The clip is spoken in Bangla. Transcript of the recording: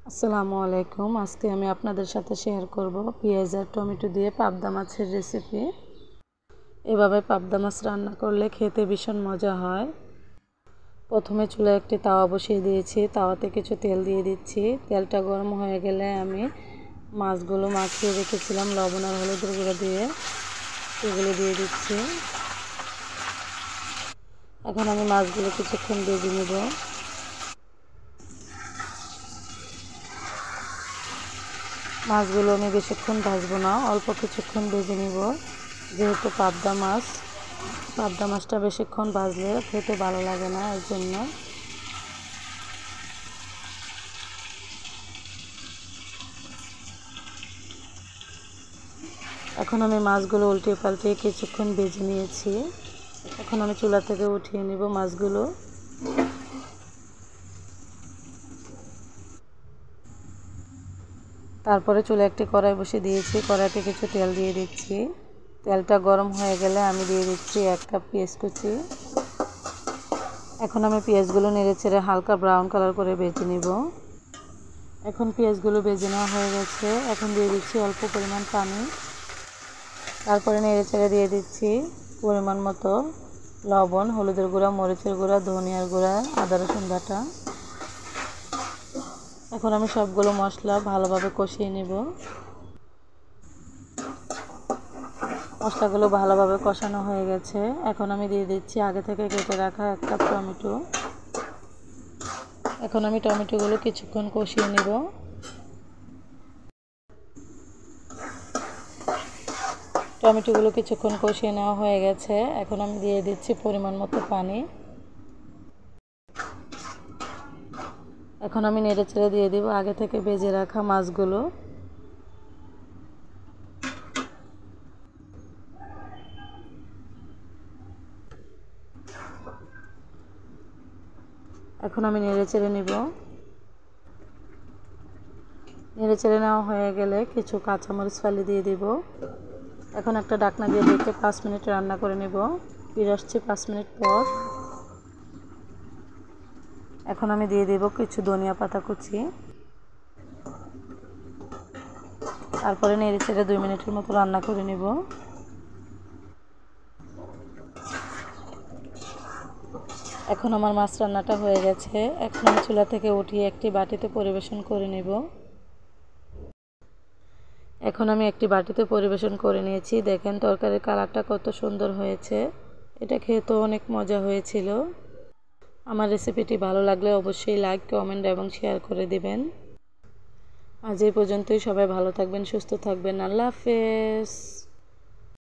আসসালামু আলাইকুম। আজকে আমি আপনাদের সাথে শেয়ার করব পেঁয়াজ আর টমেটো দিয়ে পাবদা মাছের রেসিপি। এভাবে পাবদা মাছ রান্না করলে খেতে ভীষণ মজা হয়। প্রথমে চুলায় একটি তাওয়া বসিয়ে দিয়েছি, তাওয়াতে কিছু তেল দিয়ে দিচ্ছি। তেলটা গরম হয়ে গেলে আমি মাছগুলো মাখিয়ে রেখেছিলাম লবণ আর হলুদের গুঁড়ো দিয়ে, সেগুলো দিয়ে দিচ্ছি। এখন আমি মাছগুলো কিছুক্ষণ ভেজে নেব। মাছগুলো আমি বেশিক্ষণ ভাজবো না, অল্প কিছুক্ষণ ভেজে নিব। যেহেতু পাবদা মাছটা বেশিক্ষণ ভাজলে খেতে ভালো লাগে না, এর জন্য। এখন আমি মাছগুলো উল্টিয়ে পাল্টিয়ে কিছুক্ষণ ভেজে নিয়েছি। এখন আমি চুলা থেকে উঠিয়ে নিব মাছগুলো। তারপরে চুলে একটি কড়াই বসিয়ে দিয়েছি, কড়াইতে কিছু তেল দিয়ে দিচ্ছি। তেলটা গরম হয়ে গেলে আমি দিয়ে দিচ্ছি 1 কাপ পেঁয়াজ কুচি। এখন আমি পেঁয়াজগুলো নেড়েচেড়ে হালকা ব্রাউন কালার করে ভেজে নিব। এখন পেঁয়াজগুলো ভেজে নেওয়া হয়ে গেছে। এখন দিয়ে দিচ্ছি অল্প পরিমাণ পানি। তারপরে নেড়েচেড়ে দিয়ে দিচ্ছি পরিমাণ মতো লবণ, হলুদের গুঁড়া, মরিচের গুঁড়া, ধনিয়ার গুঁড়া, আদা রসুন বাটা। এখন আমি সবগুলো মশলা ভালোভাবে কষিয়ে নেব। মশলাগুলো ভালোভাবে কষানো হয়ে গেছে। এখন আমি দিয়ে দিচ্ছি আগে থেকে কেটে রাখা 1 কাপ টমেটো। এখন আমি টমেটোগুলো কিছুক্ষণ কষিয়ে নেব। টমেটোগুলো কিছুক্ষণ কষিয়ে নেওয়া হয়ে গেছে। এখন আমি দিয়ে দিচ্ছি পরিমাণ মতো পানি। এখন আমি নেড়েচেড়ে দিয়ে দিব আগে থেকে ভেজে রাখা মাছগুলো। এখন আমি নেড়েচেড়ে নিব। নেড়েচেড়ে নেওয়া হয়ে গেলে কিছু কাঁচামরিচ ফালি দিয়ে দিব। এখন একটা ঢাকনা দিয়ে ঢেকে 5 মিনিট রান্না করে নেব। ফিরে আসছি 5 মিনিট পর। এখন আমি দিয়ে দেব কিছু ধনিয়া পাতা কুচি। তারপরে নেড়েচেড়ে 2 মিনিটের মতো রান্না করে নেব। এখন আমার মাছ রান্নাটা হয়ে গেছে। এখন আমি চুলা থেকে উঠিয়ে একটি বাটিতে পরিবেশন করে নেব। এখন আমি একটি বাটিতে পরিবেশন করে নিয়েছি। দেখেন তরকারির কালারটা কত সুন্দর হয়েছে। এটা খেতেও অনেক মজা হয়েছিল। আমার রেসিপিটি ভালো লাগলে অবশ্যই লাইক, কমেন্ট এবং শেয়ার করে দিবেন। আজ এই পর্যন্তই। সবাই ভালো থাকবেন, সুস্থ থাকবেন। আল্লাহ হাফেজ।